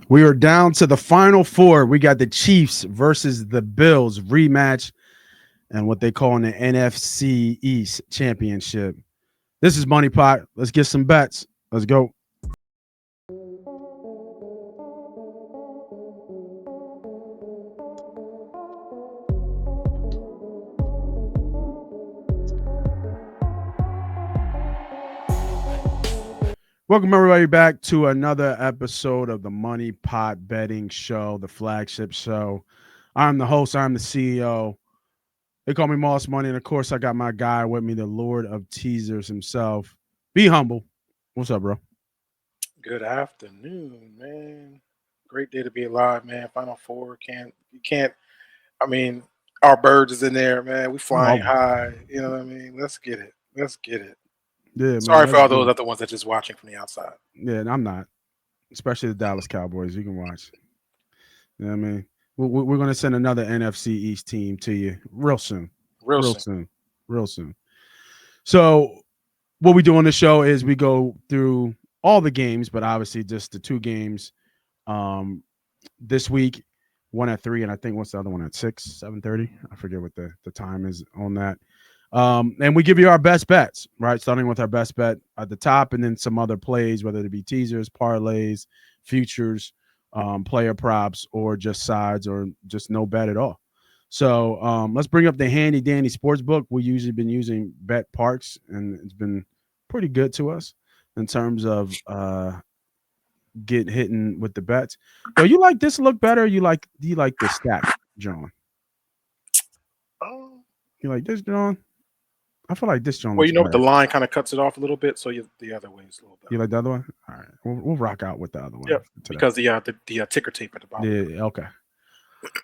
We are down to the final four. We got the Chiefs versus the Bills rematch and what they call in the NFC East Championship. This is MoneyPot. Let's get some bets. Let's go. Welcome everybody back to another episode of the Money Pot Betting Show, the flagship show. I'm the host. I'm the CEO. They call me Moss Money, and of course, I got my guy with me, the Lord of Teasers himself. Be humble. What's up, bro? Good afternoon, man. Great day to be alive, man. Final four. You can't. I mean, our birds is in there, man. We flying Oh, high. You know what I mean? Let's get it. Let's get it. yeah, man. Sorry for Let's all get those it. other ones that just watching from the outside. Yeah, and I'm not, especially the Dallas Cowboys. You can watch. You know what I mean? We're going to send another NFC East team to you real soon. Real Real soon. soon. Real soon. So, what we do on the show is we go through all the games, but obviously just the two games um, this week. One at 3, and I think what's the other one at 6, 7:30? I forget what the time is on that. And we give you our best bets, right? Starting with our best bet at the top, and then some other plays, whether it be teasers, parlays, futures, player props, or just sides, or just no bet at all. So let's bring up the handy dandy sports book. We usually been using Bet Parks, and it's been pretty good to us in terms of get hitting with the bets. Yo, you like this look better? Or do you like this stack, John? Oh. You like this, John? I feel like this John Well, looks you know what? The better. line kind of cuts it off a little bit, so the other way is a little You better. like the other one? All right, we'll rock out with the other one Yep. today. Because the ticker tape at the bottom. Yeah, okay.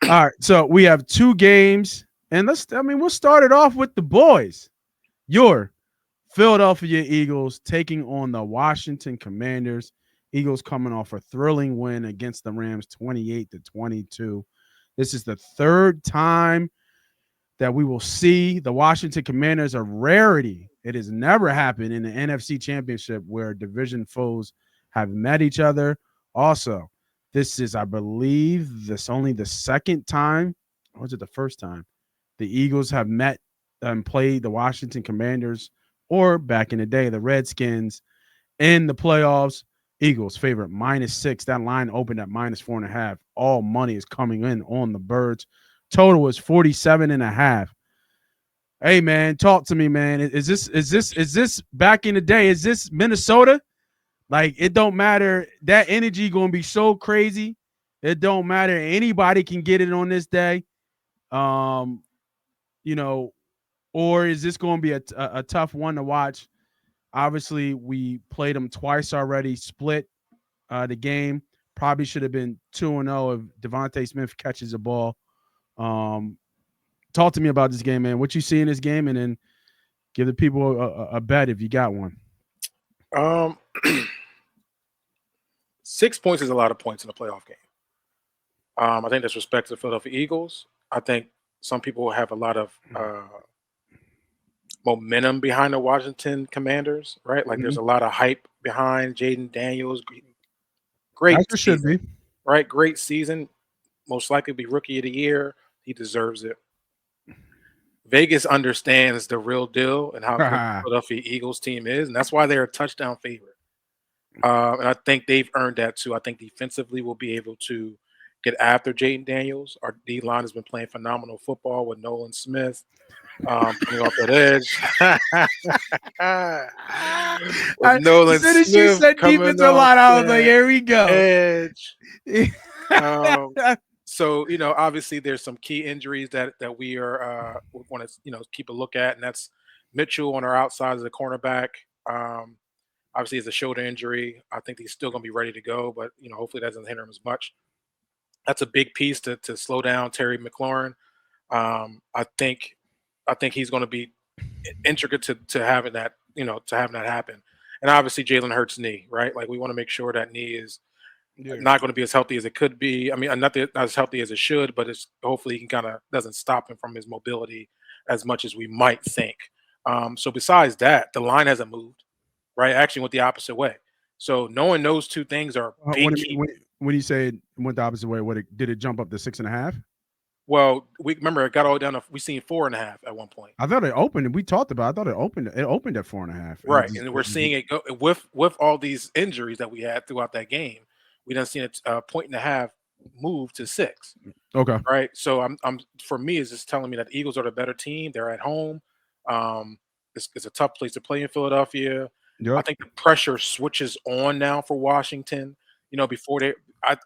All right, so we have two games, and we'll start it off with the boys. Your Philadelphia Eagles taking on the Washington Commanders. Eagles coming off a thrilling win against the Rams 28-22. This is the third time that we will see the Washington Commanders, a rarity. It has never happened in the NFC Championship where division foes have met each other. Also, this is, I believe, this only the second time, or was it the first time, the Eagles have met and played the Washington Commanders, or back in the day, the Redskins in the playoffs. Eagles favorite -6. That line opened at -4.5. All money is coming in on the Birds. Total is 47.5. Hey man, talk to me, man. Is this back in the day? Is this Minnesota? Like it don't matter. That energy gonna be so crazy. It don't matter. Anybody can get it on this day. Um, you know, or is this going to be a tough one to watch? Obviously, we played them twice already, split the game. Probably should have been 2-0 if Devontae Smith catches the ball. Um, talk to me about this game, man. What you see in this game, and then give the people a bet if you got one. Um, 6 points is a lot of points in a playoff game. I think that's respect to the Philadelphia Eagles. I think some people have a lot of momentum behind the Washington Commanders, right? Like Mm-hmm. there's a lot of hype behind Jaden Daniels. As Great there should season, be. right? Great season. Most likely be rookie of the year. He deserves it. Vegas understands the real deal and how good the Philadelphia Eagles team is, and that's why they're a touchdown favorite. And I think they've earned that too. I think defensively we'll be able to get after Jaden Daniels. Our D line has been playing phenomenal football with Nolan Smith coming off that edge. With As Nolan soon as you Smith said coming defensive off line, I was like, that here we go. edge. Um, so obviously there's some key injuries that we are want to keep a look at, and that's Mitchell on our outside as a cornerback. Obviously, it's a shoulder injury. I think he's still going to be ready to go, but hopefully that doesn't hinder him as much. That's a big piece to slow down Terry McLaurin. I think he's going to be intricate to having that happen. And obviously Jalen Hurts' knee, right? Like we want to make sure that knee is Yeah. not going to be as healthy as it could be. I mean, not as healthy as it should, but it's hopefully he can kind of doesn't stop him from his mobility as much as we might think. So besides that, the line hasn't moved, right? Actually went the opposite way. So knowing those two things are big When, key. when you say it went the opposite way, did it jump up to 6.5? Well, we remember it got all down to we seen 4.5 at one point. I thought it opened. We talked about. I thought it opened. It opened at 4.5, and Right, and then we're it seeing it go with all these injuries that we had throughout that game. We done seen it a point and a half move to 6. okay. Right, so I'm for me, it's just telling me that the Eagles are the better team. They're at home. It's a tough place to play in Philadelphia. I Yep. think the pressure switches on now for Washington. Before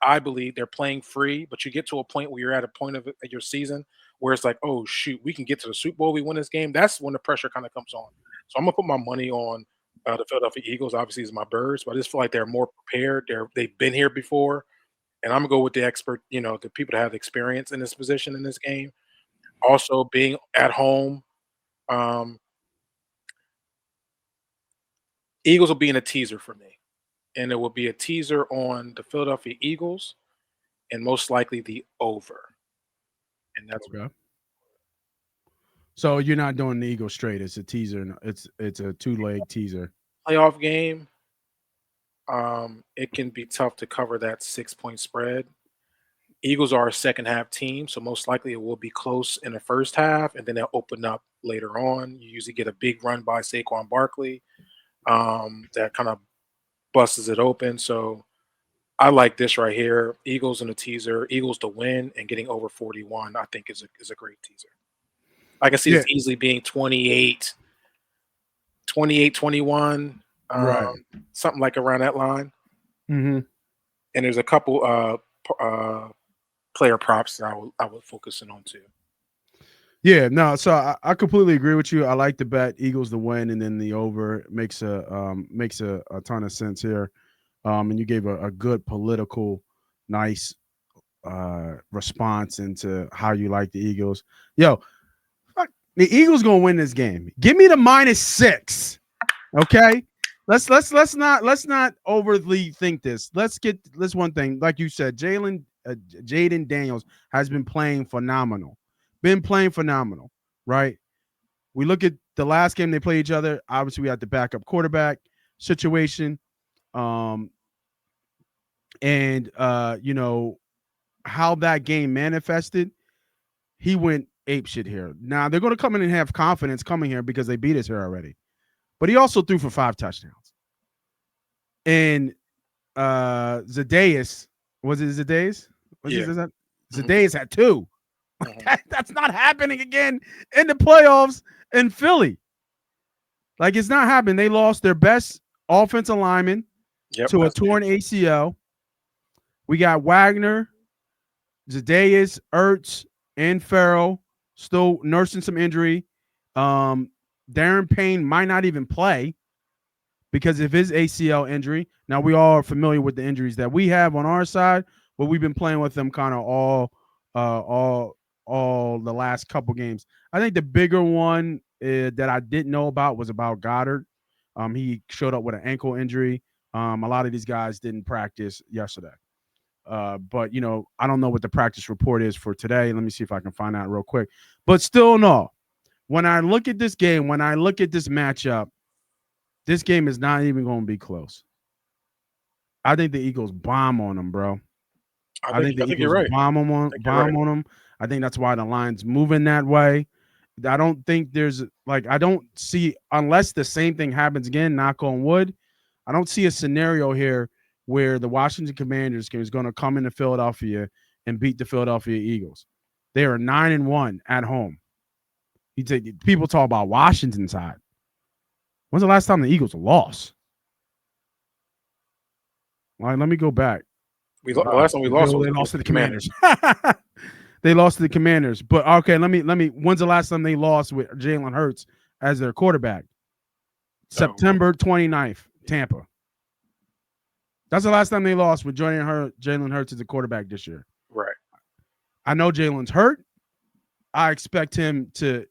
I believe they're playing free, but you get to a point where you're at a point of your season where it's like, oh shoot, we can get to the Super Bowl, we win this game. That's when the pressure kind of comes on. So I'm gonna put my money on the Philadelphia Eagles. Obviously, is my birds, but I just feel like they're more prepared. They've been here before, and I'm gonna go with the expert. The people that have experience in this position in this game. Also, being at home, um, Eagles will be in a teaser for me, and it will be a teaser on the Philadelphia Eagles, and most likely the over. And that's Okay. So you're not doing the Eagle straight. It's a teaser. It's a two-leg teaser. playoff game. It can be tough to cover that 6-point spread. Eagles are a second half team, so most likely it will be close in the first half, and then they'll open up later on. You usually get a big run by Saquon Barkley that kind of busts it open. So I like this right here. Eagles in a teaser, Eagles to win and getting over 41, I think is a great teaser. I can see Yeah. this easily being 28-21, Right. something like around that line. Mm-hmm. And there's a couple player props that I would focus in on too. Yeah. No. So I completely agree with you. I like the bet Eagles to win, and then the over makes a ton of sense here. And you gave a good political, nice response into how you like the Eagles. Yo, fuck, the Eagles gonna win this game. Give me the -6. Okay. Let's not overly think this. Let's get this one thing. Like you said, Jaden Daniels has been playing phenomenal. Been playing phenomenal, right? We look at the last game they played each other. Obviously, we had the backup quarterback situation. Um, and how that game manifested, he went ape shit here. Now they're going to come in and have confidence coming here because they beat us here already. But he also threw for 5 touchdowns. And Zacchaeus, was it Zacchaeus? Was Yeah. it that? Mhm. Zacchaeus had 2. Mhm. That's not happening again in the playoffs in Philly. Like, it's not happening. They lost their best offensive lineman Yep, to a that's big. torn ACL. We got Wagner, Zacchaeus, Ertz, and Farrell still nursing some injury. Darren Payne might not even play because of his ACL injury. Now, we all are familiar with the injuries that we have on our side, but we've been playing with them kind of uh, all, all the last couple games. I think the bigger one that I didn't know about was about Goddard. He showed up with an ankle injury. A lot of these guys didn't practice yesterday. But I don't know what the practice report is for today. Let me see if I can find out real quick. But still, no. When I look at this game, when I look at this matchup, this game is not even going to be close. I think the Eagles bomb on them, bro. I I think think the I think you're Eagles right. I think you're right. bomb on them. I think that's why the line's moving that way. I don't think I don't see, unless the same thing happens again, knock on wood, I don't see a scenario here where the Washington Commanders is going to come into Philadelphia and beat the Philadelphia Eagles. They are 9-1 at home. People talk about Washington side. When's the last time the Eagles lost? All right, let me go back. The last time we They lost was lost against to the the Commanders. Commanders. They lost to the Commanders. But okay, let me. When's the last time they lost with Jalen Hurts as their quarterback? Oh, September 29th, Tampa. That's the last time they lost with Jalen Hurts as a quarterback this year. right. I know Jalen's hurt. I expect him to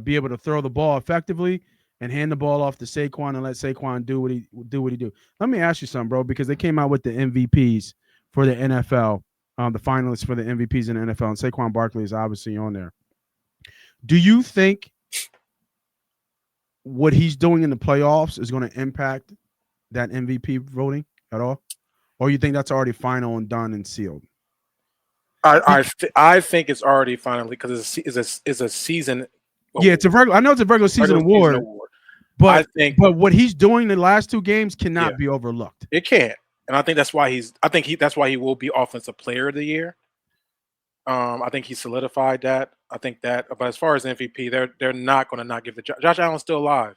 be able to throw the ball effectively and hand the ball off to Saquon and let Saquon do what he do. Let me ask you something, bro, because they came out with the MVPs for the NFL, the finalists for the MVPs in the NFL, and Saquon Barkley is obviously on there. Do you think what he's doing in the playoffs is going to impact that MVP voting at all? or you think that's already final and done and sealed? I think it's already finally because it's a season Yeah, it's a award, regular. I know it's a regular season regular season award, award. I but think what he's doing the last two games yeah, cannot be overlooked. it can't, and I think that's why that's why he will be Offensive Player of the Year. I think he solidified that. I think that, but as far as MVP, they're not going to not give the Josh Allen's still alive,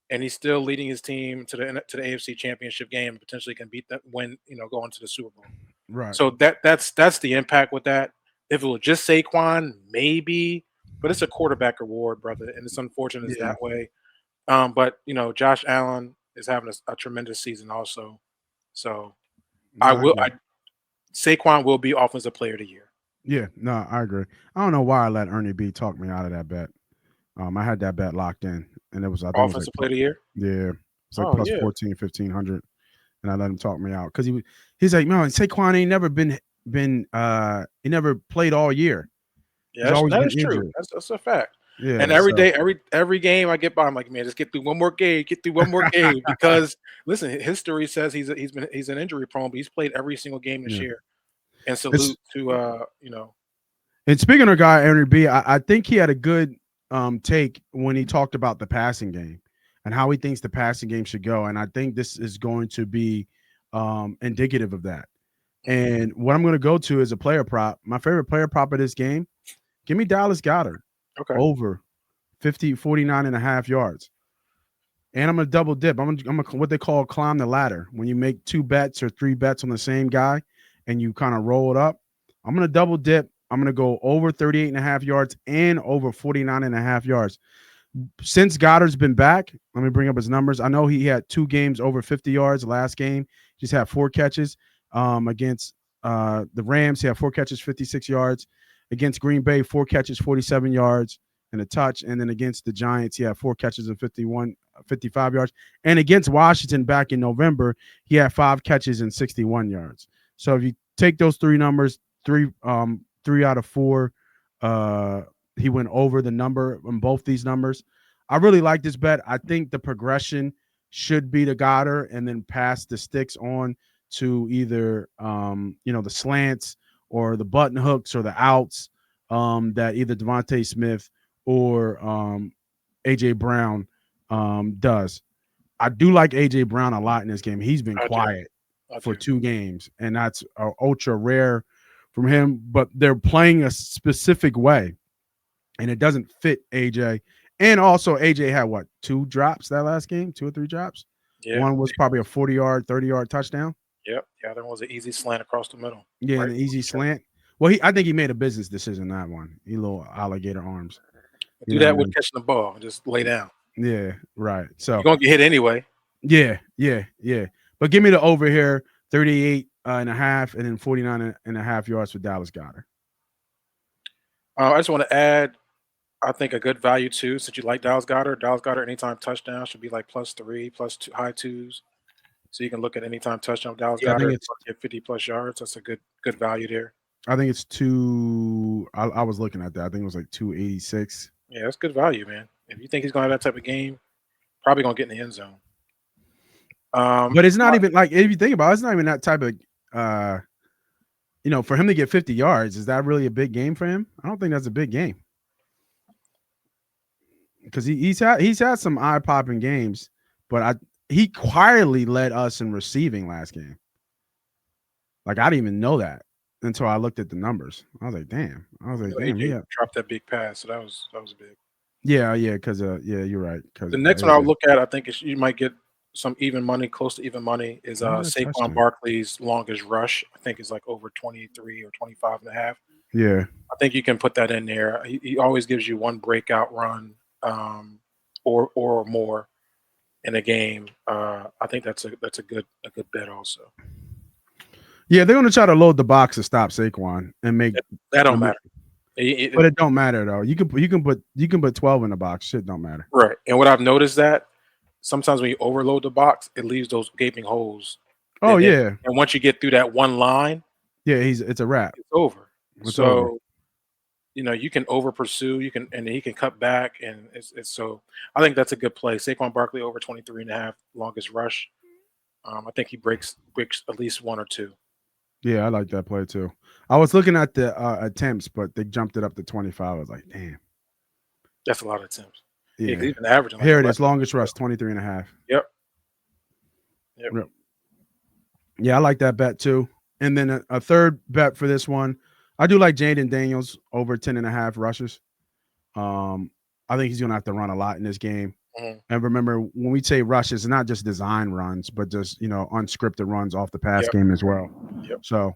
and he's still leading his team to the AFC Championship game, and potentially can beat that win, going to the Super Bowl. Right. So that's the impact with that. If it was just Saquon, maybe, but it's a quarterback award, brother, and it's unfortunate it's Yeah. that way. But Josh Allen is having a tremendous season also. So No, I agree. Saquon will be Offensive Player of the Year. Yeah. No, I agree. I don't know why I let Ernie B talk me out of that bet. I had that bet locked in, and I think it was like, Offensive Player of the Year. yeah, it's like Oh plus yeah, 14, 1500, and I let him talk me out because he's like, no, Saquon ain't never he never played all year. yeah, He's always that been is true. injured. That's a fact. And Yeah. every So day, every game I get by, I'm like, man, just get through one more game, get through one more game. Because listen, history says he's an injury prone, but he's played every single game this yeah, year. And it's salute to and speaking of guy Ernie B, I think he had a good take when he talked about the passing game and how he thinks the passing game should go, and I think this is going to be indicative of that. And what I'm going to go to is a player prop. My favorite player prop of this game, give me Dallas Goddard okay. over 49 and a half yards. And I'm going to double dip. I'm going to what they call climb the ladder. When you make two bets or three bets on the same guy and you kind of roll it up, I'm going to double dip. I'm going to go over 38 and a half yards and over 49 and a half yards. Since Goddard's been back, let me bring up his numbers. I know he had 2 games over 50 yards. Last game, he just had 4 catches against the Rams. He had 4 catches, 56 yards. Against Green Bay, 4 catches, 47 yards and a touch. And then against the Giants, he had 4 catches and 55 yards. And against Washington back in November, he had 5 catches and 61 yards. So if you take those 3 numbers, 3 out of 4, he went over the number on both these numbers. I really like this bet. I think the progression should be to Goddard and then pass the sticks on to either the slants or the button hooks or the outs that either Devontae Smith or AJ Brown does. I do like AJ Brown a lot in this game. He's been I do. quiet I for do. 2 games, and that's ultra rare from him. But they're playing a specific way, and it doesn't fit AJ. And also, AJ had 2 drops that last game, 2 or 3 drops. Yeah. One was probably a 40-yard, 30-yard touchdown. Yep. Yeah, that was an easy slant across the middle. Yeah, Right. and an easy slant. Well, I think he made a business decision that one. He little alligator arms. You Do know what I that with mean? catching the ball. Just lay down. Yeah, right. You're So gonna get hit anyway. yeah. But give me the over here, 38 and a half, and then 49 and a half yards for Dallas Goddard. I just want to add, I think a good value too, since you like Dallas Goddard. Dallas Goddard anytime touchdown should be like +3, +2, high twos. So you can look at anytime touchdown with Dallas Yeah, Goddard, get 50 plus yards. That's a good value there. I think it's two. I was looking at that. I think it was like 286. Yeah, that's good value, man. If you think he's gonna have that type of game, probably gonna get in the end zone. But it's not even like, if you think about it, it's not even that type of for him to get 50 yards, is that really a big game for him? I don't think that's a big game. Because he's had some eye popping games, but he quietly led us in receiving last game. Like, I didn't even know that until I looked at the numbers. I was like, damn. AJ Yeah. dropped that big pass, so that was big. Yeah, because you're right. Because The next one I'll look at, I think you might get some even money, close to even money, is Saquon touchdown. Barkley's longest rush. I think is like over 23 or 25 and a half. Yeah. I think you can put that in there. He always gives you one breakout run or more in a game. I think that's a good bet also. Yeah, they're gonna try to load the box to stop Saquon and make that don't matter. But it don't matter though. You can put 12 in the box. Shit don't matter. Right. And what I've noticed that sometimes when you overload the box, it leaves those gaping holes. Oh, yeah. And once you get through that one line, yeah, it's a wrap. It's over. It's over. You can over pursue, and he can cut back, and it's so I think that's a good play. Saquon Barkley over 23 and a half, longest rush. I think he breaks at least one or two. Yeah, I like that play too. I was looking at the attempts, but they jumped it up to 25. I was like, damn. That's a lot of attempts. Yeah, 'cause Yeah. he's been averaging like Here it 11. is. Longest rush, 23 and a half. Yep. Yep. Yep. Yeah, I like that bet too. And then a third bet for this one, I do like Jaden Daniels over 10 and a half rushes. I think he's going to have to run a lot in this game. Mhm. And remember, when we say rushes, it's not just design runs, but just, unscripted runs off the pass Yep. game as well. Yep. So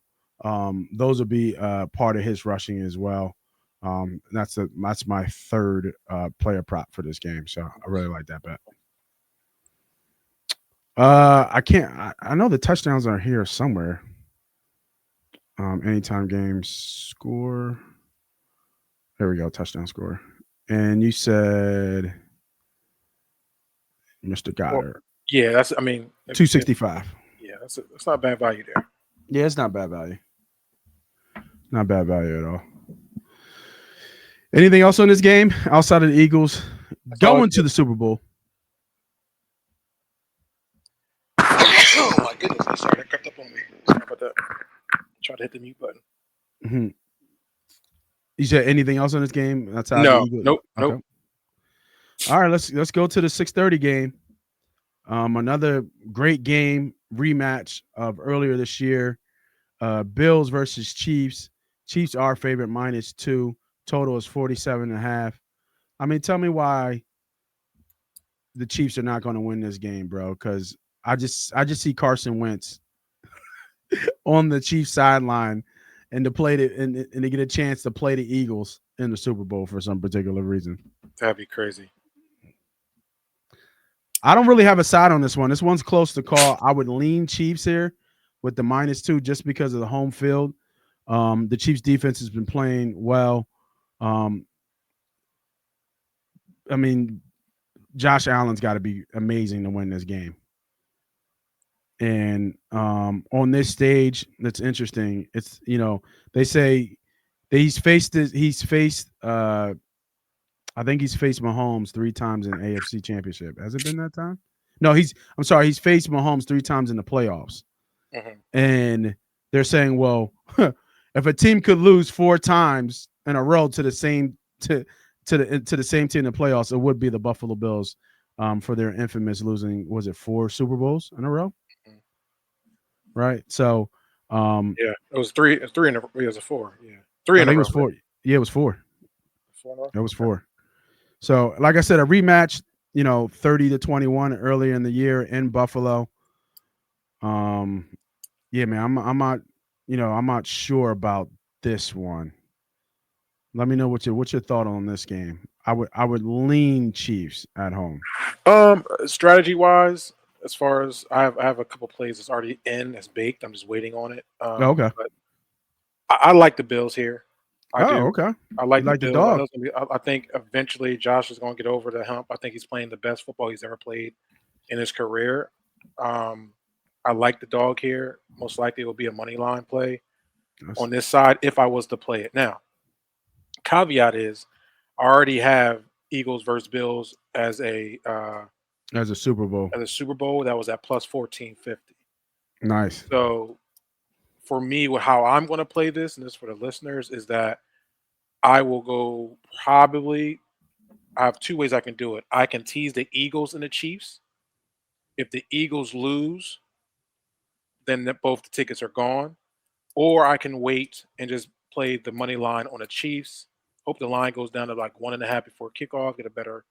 those will be part of his rushing as well. That's my third player prop for this game. So I really like that bet. I can't. I know the touchdowns are here somewhere. Anytime game score. There we go. Touchdown score. And you said Mr. Well, Goddard. yeah, that's. I mean, 265. yeah, that's not bad value there. Yeah, it's not bad value. Not bad value at all. Anything else on this game outside of the Eagles going to the Super Bowl? Oh my goodness! I'm sorry, that crept up on me. Sorry about that. Try to hit the mute button. Mm-hmm. You said anything else on this game outside No, the Eagles? nope, Okay. nope. All right, let's go to the 6:30 game. Another great game rematch of earlier this year. Bills versus Chiefs. Chiefs are favorite -2. Total is 47.5. I mean, tell me why the Chiefs are not going to win this game, bro. Because I just see Carson Wentz on the Chiefs sideline and to get a chance to play the Eagles in the Super Bowl for some particular reason. That'd be crazy. I don't really have a side on this one. This one's close to call. I would lean Chiefs here with the -2 just because of the home field. The Chiefs defense has been playing well. I mean, Josh Allen's got to be amazing to win this game. And on this stage, that's interesting. It's they say that he's faced I think he's faced Mahomes 3 times in AFC Championship. Has it been that time? No, he's faced Mahomes 3 times in the playoffs. Mhm. And they're saying, well, if a team could lose 4 times in a row to the same to the same team in the playoffs, it would be the Buffalo Bills for their infamous losing, was it 4 Super Bowls in a row? Mhm. Right? So Yeah, it was three. It was a 4. Yeah, 3 I in a think it row. was 4. Yeah, it was 4. 4 in a row? It was 4. So, like I said, a rematch, 30-21 earlier in the year in Buffalo. Yeah, man, I'm not sure about this one. Let me know what's your thought on this game. I would lean Chiefs at home. Strategy wise, as far as I have a couple plays that's already in, that's baked. I'm just waiting on it. Oh, okay. But I like the Bills here. I Oh, do. okay. I like You the like the Bills. dog? I think eventually Josh is going to get over the hump. I think he's playing the best football he's ever played in his career. Um, I like the dog here. Most likely it will be a money line play That's, on this side if I was to play it. Now, caveat is I already have Eagles versus Bills as a Super Bowl. as a Super Bowl that was at plus 1450. Nice. So for me, with how I'm going to play this, and this for the listeners, is that I will go probably. I have 2 ways I can do it. I can tease the Eagles and the Chiefs. If the Eagles lose, then both the tickets are gone. Or I can wait and just play the money line on the Chiefs. Hope the line goes down to like 1.5 before kickoff. Get a better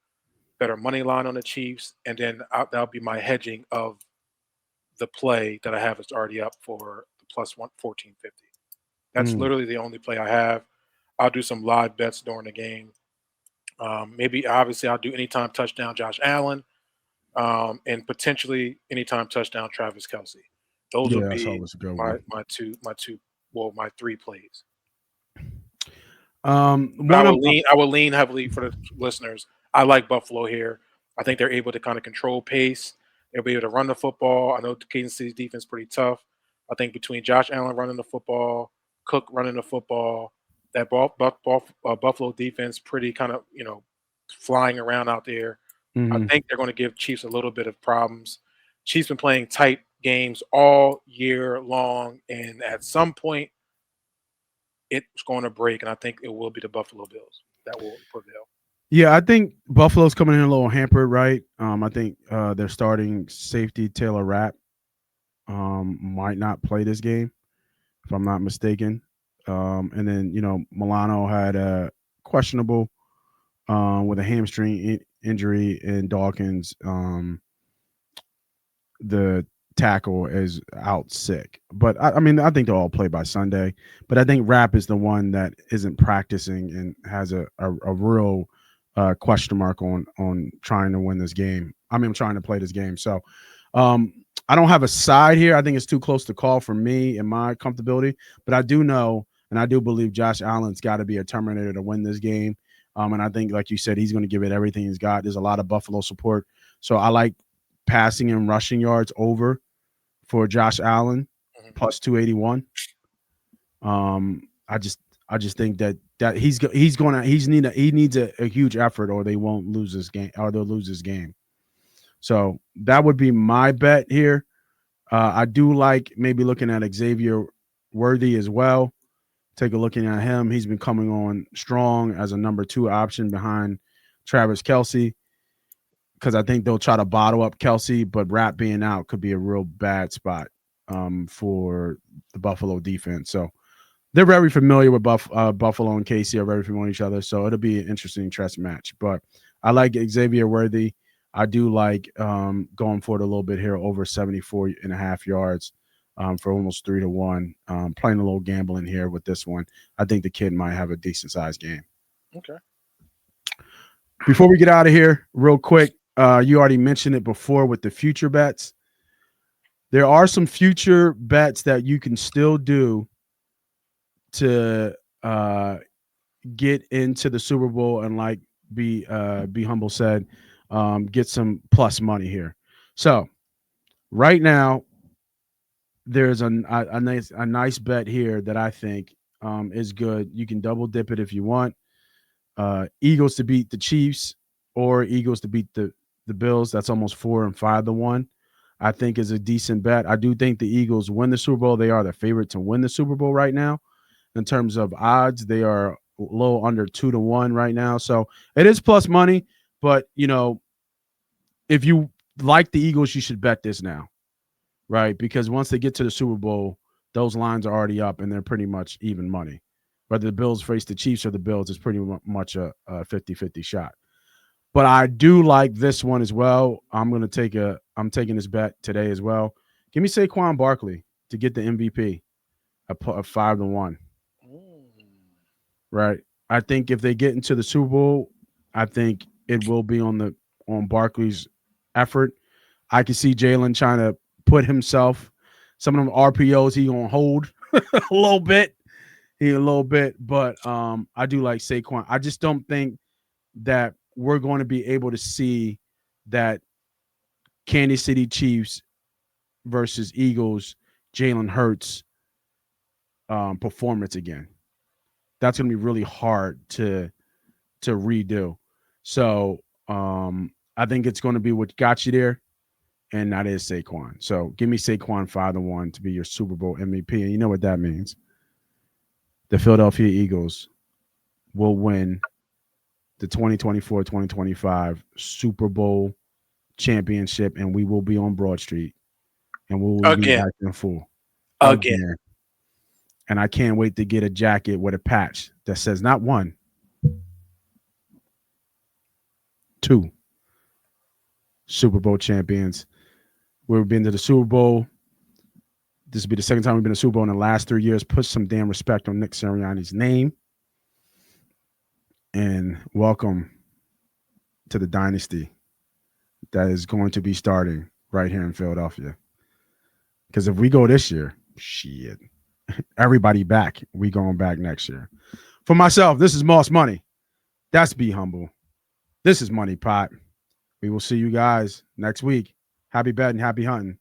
money line on the Chiefs, and then that'll be my hedging of the play that I have is already up for the plus 1450. That's Mm. literally the only play I have. I'll do some live bets during the game. Maybe obviously I'll do anytime touchdown Josh Allen, and potentially anytime touchdown Travis Kelsey. Those Yeah, would that's be always a good my one. my 3 plays. But One of I will lean heavily for the listeners. I like Buffalo here. I think they're able to kind of control pace. They'll be able to run the football. I know the Kansas City's defense is pretty tough. I think between Josh Allen running the football, Cook running the football, that Buffalo defense pretty kind of flying around out there. I mhm. think they're going to give Chiefs a little bit of problems. Chiefs been playing tight games all year long, and at some point, it's going to break, and I think it will be the Buffalo Bills that will prevail. Yeah, I think Buffalo's coming in a little hampered, right? I think their starting safety Taylor Rapp might not play this game, if I'm not mistaken. And then Milano had a questionable with a hamstring injury, and Dawkins, the tackle, is out sick. But I mean, I think they'll all play by Sunday. But I think Rapp is the one that isn't practicing and has a real question mark on trying to win this game. I mean, I'm trying to play this game. So um, I don't have a side here. I think it's too close to call for me and my comfortability. But I do know, and I do believe Josh Allen's got to be a Terminator to win this game. And I think, like you said, he's going to give it everything he's got. There's a lot of Buffalo support. So I like passing and rushing yards over for Josh Allen, plus 281. I just think that he needs a huge effort, or they won't lose this game, or they'll lose this game. So that would be my bet here. I do like maybe looking at Xavier Worthy as well. Take a looking at him. He's been coming on strong as a number 2 option behind Travis Kelce, because I think they'll try to bottle up Kelce, but Rapp being out could be a real bad spot for the Buffalo defense. So they're very familiar with Buffalo and KC are very familiar with each other. So it'll be an interesting chess match. But I like Xavier Worthy. I do like going for it a little bit here, over 74.5 yards for almost 3-1. Playing a little gambling here with this one. I think the kid might have a decent sized game. Okay. Before we get out of here, real quick, you already mentioned it before with the future bets. There are some future bets that you can still do to get into the Super Bowl, and like Be Humble said, get some plus money here. So right now, there's a nice bet here that I think is good. You can double dip it if you want. Eagles to beat the Chiefs, or Eagles to beat the Bills. That's almost 4 and 5-1. I think is a decent bet. I do think the Eagles win the Super Bowl. They are the favorite to win the Super Bowl right now. In terms of odds, they are a little under 2-1 right now. So it is plus money, but if you like the Eagles, you should bet this now, right? Because once they get to the Super Bowl, those lines are already up and they're pretty much even money. Whether the Bills face the Chiefs or the Bills is pretty much a 50-50 shot. But I do like this one as well. I'm taking this bet today as well. Give me Saquon Barkley to get the MVP at 5-1. Right. I think if they get into the Super Bowl, I think it will be on Barkley's effort. I can see Jalen trying to put himself, some of them RPOs he gonna hold a little bit. But I do like Saquon. I just don't think that we're going to be able to see that Kansas City Chiefs versus Eagles Jalen Hurts performance again. That's going to be really hard to redo. So I think it's going to be what got you there, and that is Saquon. So give me Saquon 5-1 to be your Super Bowl MVP, and you know what that means. The Philadelphia Eagles will win the 2024-2025 Super Bowl championship, and we will be on Broad Street, and we will be acting full again. And I can't wait to get a jacket with a patch that says not 1, 2 Super Bowl champions. We've been to the Super Bowl. This will be the second time we've been to the Super Bowl in the last 3 years. Put some damn respect on Nick Sirianni's name. And welcome to the dynasty that is going to be starting right here in Philadelphia. Because if we go this year, shit, everybody back. We going back next year. For myself, this is Moss Money. That's Be Humble. This is MoneyPot. We will see you guys next week. Happy betting, happy hunting.